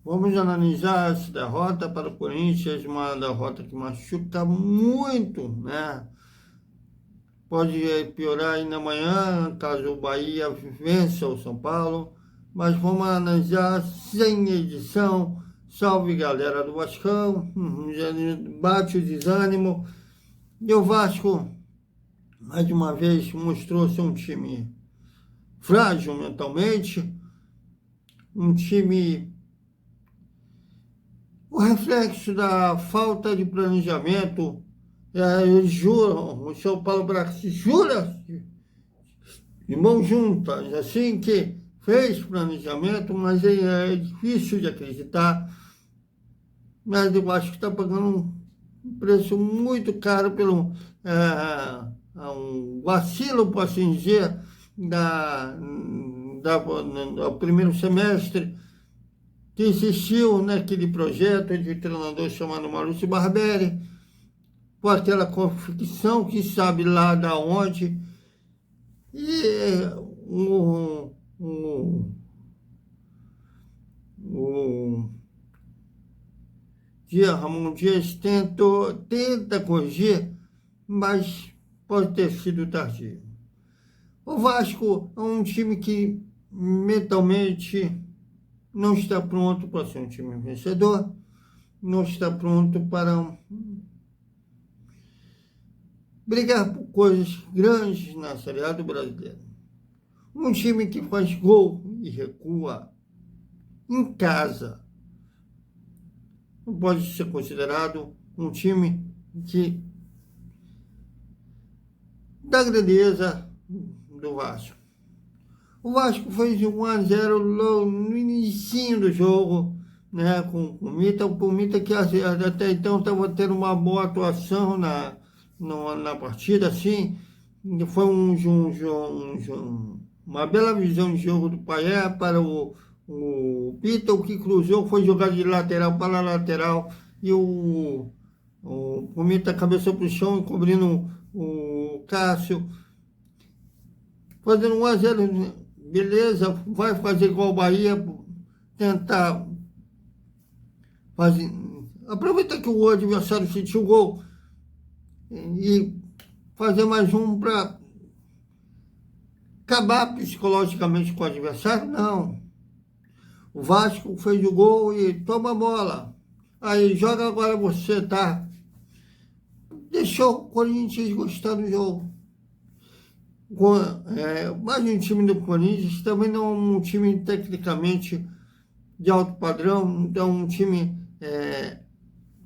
Vamos analisar essa derrota para o Corinthians, uma derrota que machuca muito, né? Pode piorar ainda amanhã, caso o Bahia vença o São Paulo. Mas vamos analisar sem edição. Salve, galera do Vascão. Bate o desânimo. E o Vasco, mais uma vez, mostrou ser um time frágil mentalmente. Um time... O reflexo da falta de planejamento. Eles juram, o São Paulo Brasil jura de mãos juntas, assim que fez planejamento, mas é difícil de acreditar. Mas eu acho que está pagando um preço muito caro pelo um vacilo, posso assim dizer, do primeiro semestre, que insistiu naquele projeto de treinador chamado Maurício Barbieri, com aquela confecção que sabe lá da onde, e o Ramon Dias tenta corrigir, mas pode ter sido tardio. O Vasco é um time que mentalmente não está pronto para ser um time vencedor, não está pronto para brigar por coisas grandes na Série A do Brasileiro. Um time que faz gol e recua em casa não pode ser considerado um time que da grandeza do Vasco. O Vasco fez 1-0 no início do jogo, né, com o Mita que até então estava tendo uma boa atuação na partida, assim. Foi uma bela visão de jogo do Payet para o Piton, que cruzou, foi jogado de lateral para lateral, e o Mita cabeçou para o chão, cobrindo o Cássio, fazendo 1-0, beleza, vai fazer igual o Bahia, tentar fazer, aproveita que o adversário sentiu o gol e fazer mais um para acabar psicologicamente com o adversário. Não. O Vasco fez o gol e toma a bola. Aí joga agora você, tá? Deixou o Corinthians gostar do jogo. Mais um time do Corinthians também não é um time tecnicamente de alto padrão, então um time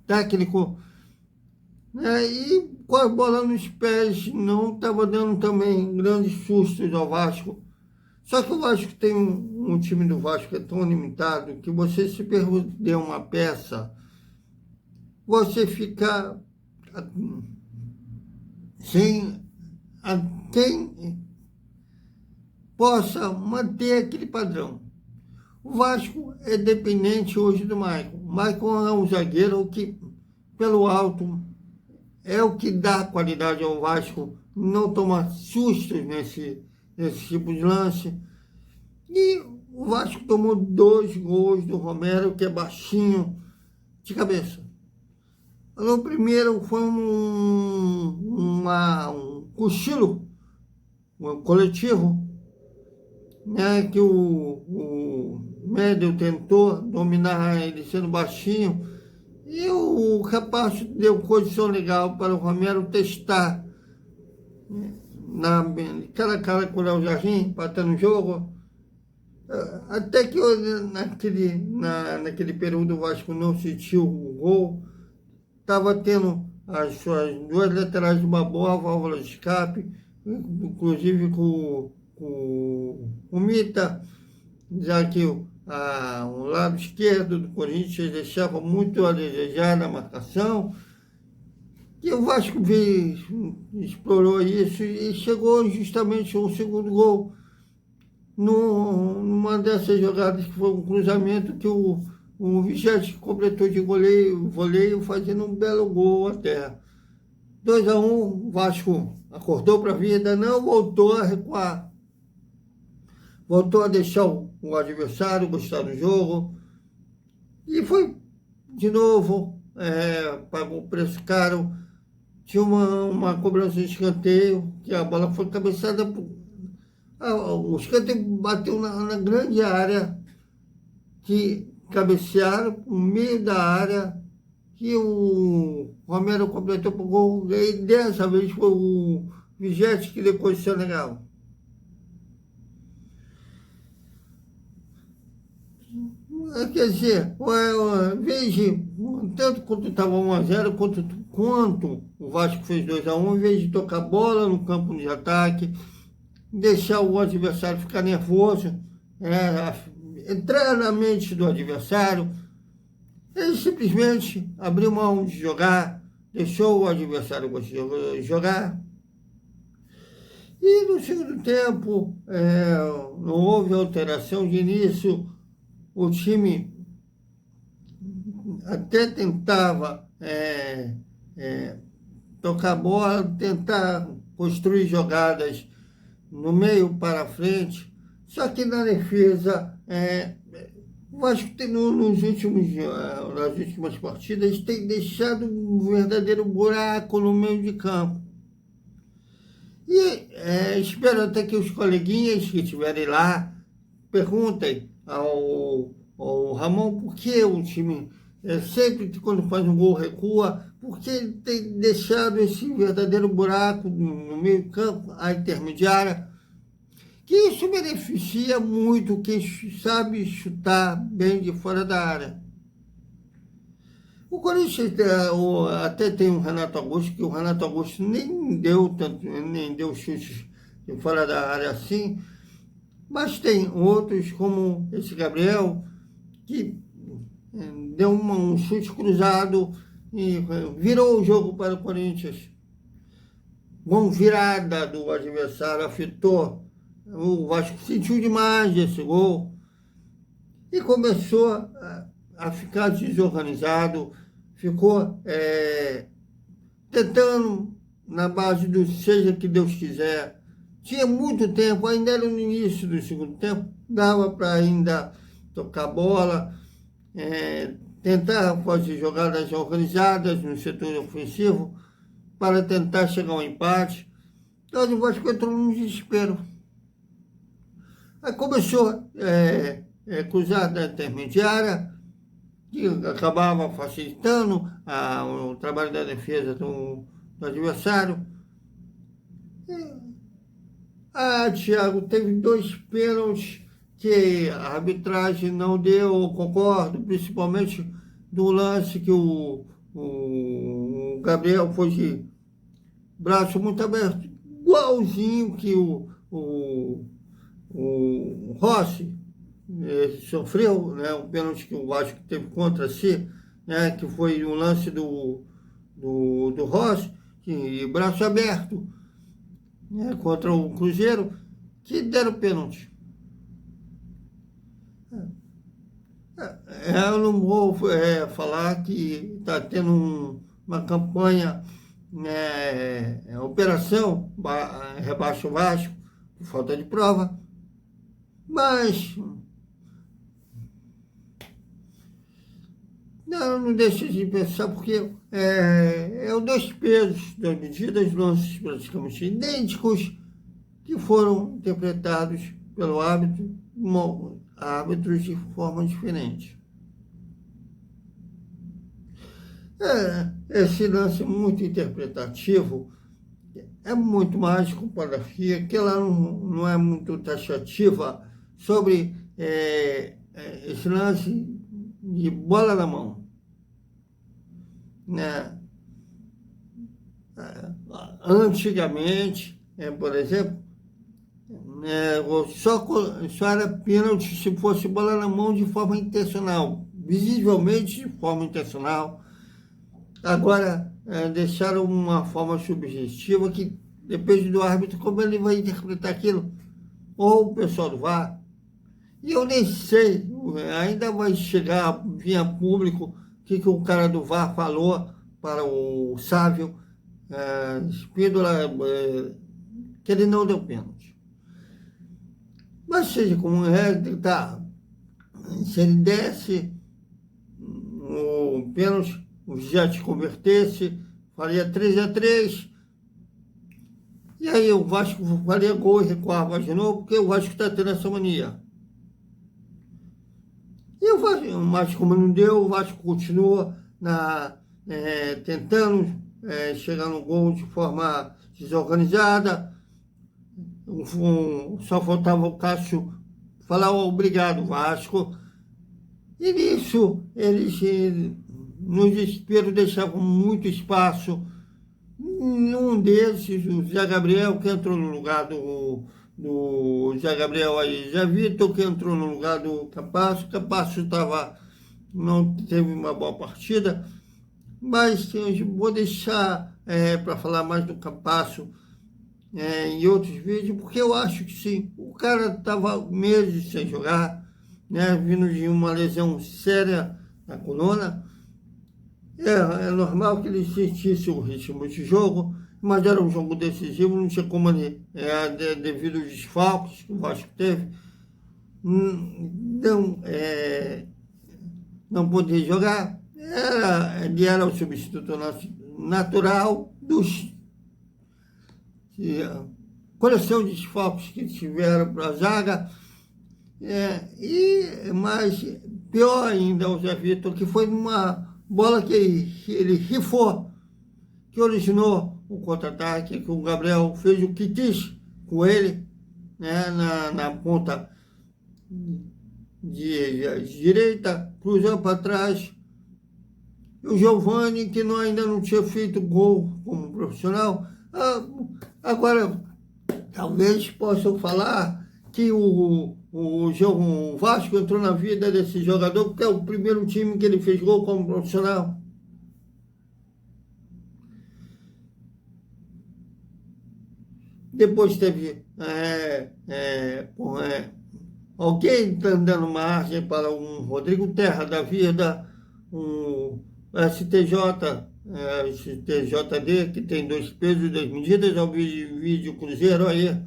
técnico, e com a bola nos pés não estava dando também grandes sustos ao Vasco. Só que o Vasco tem um time do Vasco que é tão limitado que você, se perder uma peça, você fica sem quem possa manter aquele padrão. O Vasco é dependente hoje do Maicon. O Maicon é um zagueiro que, pelo alto, é o que dá qualidade ao Vasco, não toma sustos nesse tipo de lance. E o Vasco tomou 2 gols do Romero, que é baixinho, de cabeça. No primeiro foi um cochilo, um coletivo, né, que o Médio tentou dominar ele sendo baixinho, e o rapaz deu condição legal para o Romero testar, cara a cara com o Léo Jardim, para estar no jogo. Até que naquele período o Vasco não sentiu o gol, estava tendo as suas 2 laterais de uma boa válvula de escape, inclusive com o Mita, já que o lado esquerdo do Corinthians deixava muito a desejar na marcação. E o Vasco explorou isso e chegou justamente ao segundo gol, numa dessas jogadas que foi um cruzamento que o Vicente completou de voleio, fazendo um belo gol até. 2-1, o Vasco acordou para a vida, não voltou a recuar. Voltou a deixar o adversário gostar do jogo. E foi, de novo, pagou o preço caro. Tinha uma cobrança de escanteio, que a bola foi cabeçada. O escanteio bateu na grande área, que cabecearam no meio da área, que o Romero completou para o gol. E dessa vez foi o Vigete que depois do Senegal. Quer dizer, veja, tanto quanto estava 1-0, quanto o Vasco fez 2-1, em vez de tocar bola no campo de ataque, deixar o adversário ficar nervoso, entrar na mente do adversário, ele simplesmente abriu mão de jogar, deixou o adversário jogar. E no segundo tempo, não houve alteração de início. O time até tentava tocar bola, tentar construir jogadas no meio para frente, só que na defesa, o Vasco nas últimas partidas tem deixado um verdadeiro buraco no meio de campo. E espero até que os coleguinhas que estiverem lá perguntem ao Ramon por que o time sempre quando faz um gol recua, porque ele tem deixado esse verdadeiro buraco no meio campo, a intermediária, que isso beneficia muito quem sabe chutar bem de fora da área. O Corinthians até tem o Renato Augusto, que o Renato Augusto nem deu chutes de fora da área assim, mas tem outros, como esse Gabriel, que deu um chute cruzado e virou o jogo para o Corinthians. Uma virada do adversário afetou. O Vasco sentiu demais esse gol e começou a ficar desorganizado, ficou tentando na base do seja que Deus quiser. Tinha muito tempo, ainda era no início do segundo tempo, dava para ainda tocar bola, tentar fazer jogadas organizadas no setor ofensivo para tentar chegar ao empate. Então o Vasco entrou num desespero. Aí começou a cruzar da intermediária, que acabava facilitando o trabalho da defesa do adversário. Thiago, teve 2 pênaltis que a arbitragem não deu, concordo, principalmente do lance que o Gabriel foi de braço muito aberto, igualzinho que o Rossi sofreu, né, um pênalti que o Vasco teve contra si, né, que foi um lance do Rossi, que braço aberto, né, contra o Cruzeiro, que deram pênalti. Eu não vou falar que está tendo uma campanha, operação rebaixa o Vasco, por falta de prova, mas não deixa de pensar, porque é 2 pesos, 2 medidas, lances praticamente idênticos, que foram interpretados pelo árbitros de forma diferente. Esse lance muito interpretativo é muito mais comparativa, que ela não é muito taxativa sobre esse lance de bola na mão. Né? Antigamente, por exemplo, só era pênalti se fosse bola na mão de forma intencional, visivelmente de forma intencional. Agora, deixaram uma forma subjetiva que depende do árbitro como ele vai interpretar aquilo, ou o pessoal do VAR. E eu nem sei, ainda vai chegar via público o que o cara do VAR falou para o Sávio Espíndola, que ele não deu pênalti. Mas seja como tá, se ele desse, o pênalti, o Jet convertesse, faria 3-3. E aí o Vasco faria gol e recuava de novo, porque o Vasco está tendo essa mania. E o Vasco, mas como não deu, o Vasco continua tentando chegar no gol de forma desorganizada. Só faltava o Cássio falar obrigado, Vasco. E nisso, eles, no desespero, deixavam muito espaço. Um desses, o Zé Gabriel, que entrou no lugar do Zé Gabriel aí, Zé Vitor, que entrou no lugar do Campasso. O Campasso não teve uma boa partida, mas eu vou deixar para falar mais do Campasso em outros vídeos, porque eu acho que sim, o cara estava meses sem jogar, né, vindo de uma lesão séria na coluna. É normal que ele sentisse o ritmo de jogo, mas era um jogo decisivo, não tinha como ele, devido aos desfalques que o Vasco teve, não poder jogar. Ele era o substituto natural dos coleção de desfalques que tiveram para a zaga. Mas pior ainda o Zé Vitor, que foi uma bola que ele rifou, que originou o contra-ataque, que o Gabriel fez o que quis com ele, né, na ponta de direita, cruzou para trás. E o Giovani, que ainda não tinha feito gol como profissional, agora talvez possam falar que o Vasco entrou na vida desse jogador porque é o primeiro time que ele fez gol como profissional. Depois teve alguém dando margem para um Rodrigo Terra da vida, um STJD, que tem 2 pesos e 2 medidas, ao vídeo Cruzeiro aí.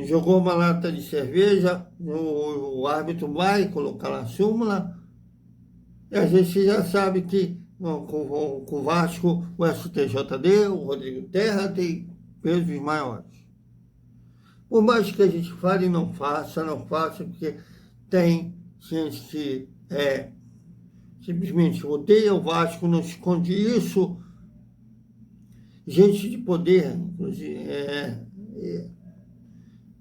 Jogou uma lata de cerveja, o árbitro vai colocar na súmula, e a gente já sabe que com o Vasco, o STJD, o Rodrigo Terra tem pesos maiores. Por mais que a gente fale, não faça, porque tem gente que simplesmente odeia o Vasco, não esconde isso, gente de poder, inclusive,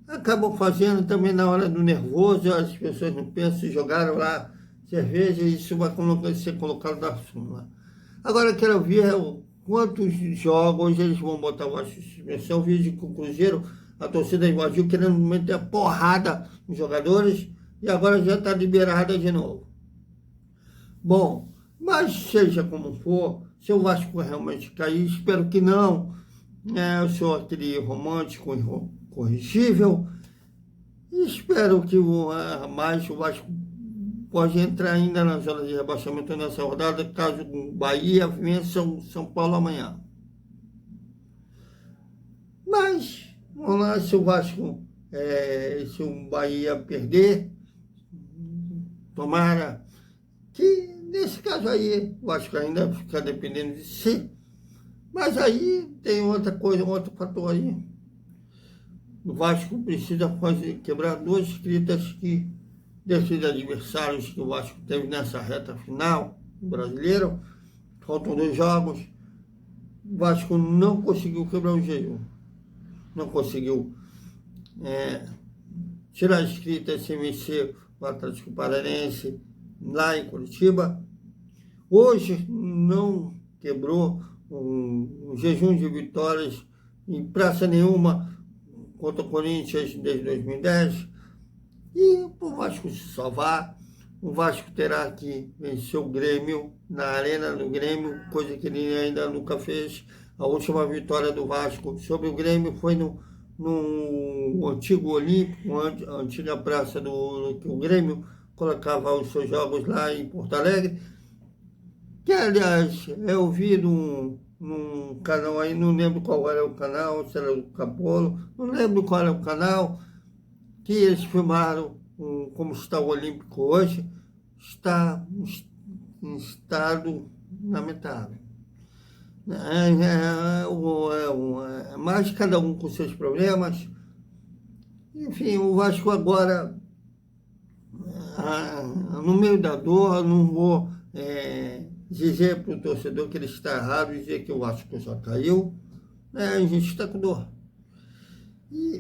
acabam fazendo também na hora do nervoso, as pessoas não pensam, jogaram lá cerveja e isso vai ser colocado na súmula. Agora eu quero ver quantos jogos eles vão botar o Vasco em suspensão. Vídeo com o Cruzeiro, a torcida invadiu querendo meter a porrada nos jogadores e agora já está liberada de novo. Bom, mas seja como for, se o Vasco realmente cair, espero que não. Eu sou aquele romântico incorrigível. Espero que o Vasco pode entrar ainda na zona de rebaixamento nessa rodada, caso o Bahia vença o São Paulo amanhã. Mas, vamos lá, se o Vasco, se o Bahia perder, tomara que, nesse caso aí, o Vasco ainda fica dependendo de si. Mas aí tem outra coisa, outro fator aí. O Vasco precisa quebrar 2 escritas desses adversários que o Vasco teve nessa reta final do Brasileiro. Faltam 2 jogos. O Vasco não conseguiu quebrar o jejum. Não conseguiu tirar a escrita sem vencer o Atlético Paranaense lá em Curitiba. Hoje não quebrou um jejum de vitórias em praça nenhuma contra o Corinthians desde 2010. E o Vasco se salvar, o Vasco terá que vencer o Grêmio na arena do Grêmio, coisa que ele ainda nunca fez. A última vitória do Vasco sobre o Grêmio foi no antigo Olímpico, a antiga praça que o Grêmio colocava os seus jogos lá em Porto Alegre. Que, aliás, eu vi num canal aí, não lembro qual era o canal, se era o Capolo, não lembro qual era o canal, que eles filmaram como está o Olímpico hoje. está em estado lamentável. Mas cada um com seus problemas. Enfim, o Vasco agora, no meio da dor, não vou dizer para o torcedor que ele está errado, dizer que o Vasco só caiu. A gente está com dor.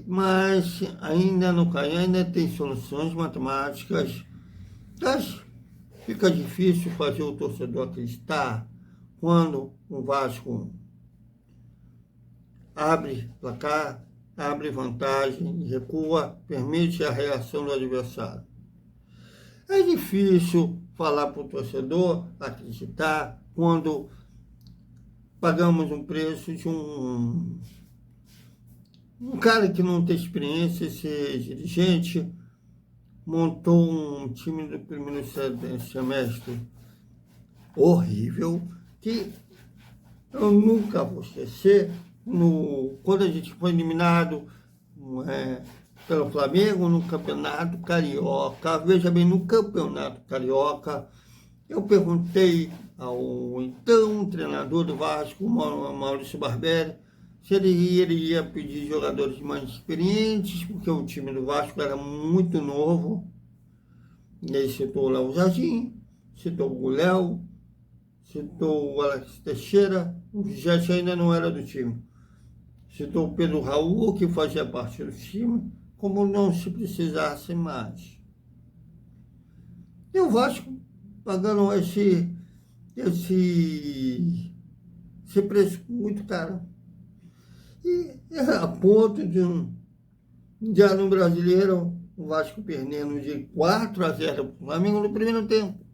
Mas ainda não caiu, ainda tem soluções matemáticas. Mas fica difícil fazer o torcedor acreditar quando o Vasco abre placar, abre vantagem, recua, permite a reação do adversário. É difícil falar para o torcedor acreditar quando pagamos um preço de um cara que não tem experiência, ser dirigente, montou um time do primeiro semestre horrível, que eu nunca vou esquecer, quando a gente foi eliminado pelo Flamengo no Campeonato Carioca. Veja bem, no Campeonato Carioca, eu perguntei ao então treinador do Vasco, Maurício Barbieri, se ele ia pedir jogadores mais experientes, porque o time do Vasco era muito novo. E aí citou o Léo Jardim, citou o Léo, citou o Alex Teixeira, o Jesse ainda não era do time. Citou o Pedro Raul, que fazia parte do time, como não se precisasse mais. E o Vasco pagando esse preço muito caro. E a ponto de já no Brasileiro, o Vasco perdendo de 4-0 para o Flamengo no primeiro tempo.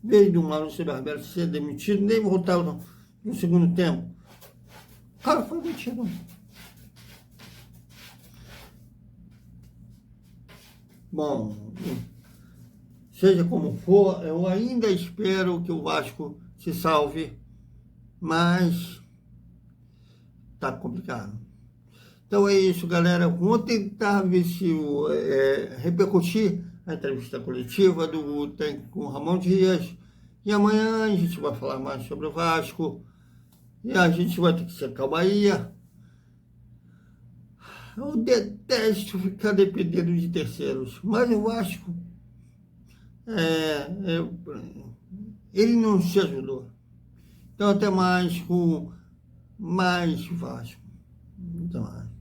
Veio do Maurício Barbieri ser demitido, nem voltar no segundo tempo. O cara foi demitido. Bom, seja como for, eu ainda espero que o Vasco se salve, mas tá complicado. Então é isso, galera. Vou tentar ver se repercutir a entrevista coletiva do técnico com o Ramon Dias. E amanhã a gente vai falar mais sobre o Vasco. E a gente vai ter que secar o Bahia. Eu detesto ficar dependendo de terceiros, mas o Vasco, ele não se ajudou. Então até mais com mais Vasco. Até mais.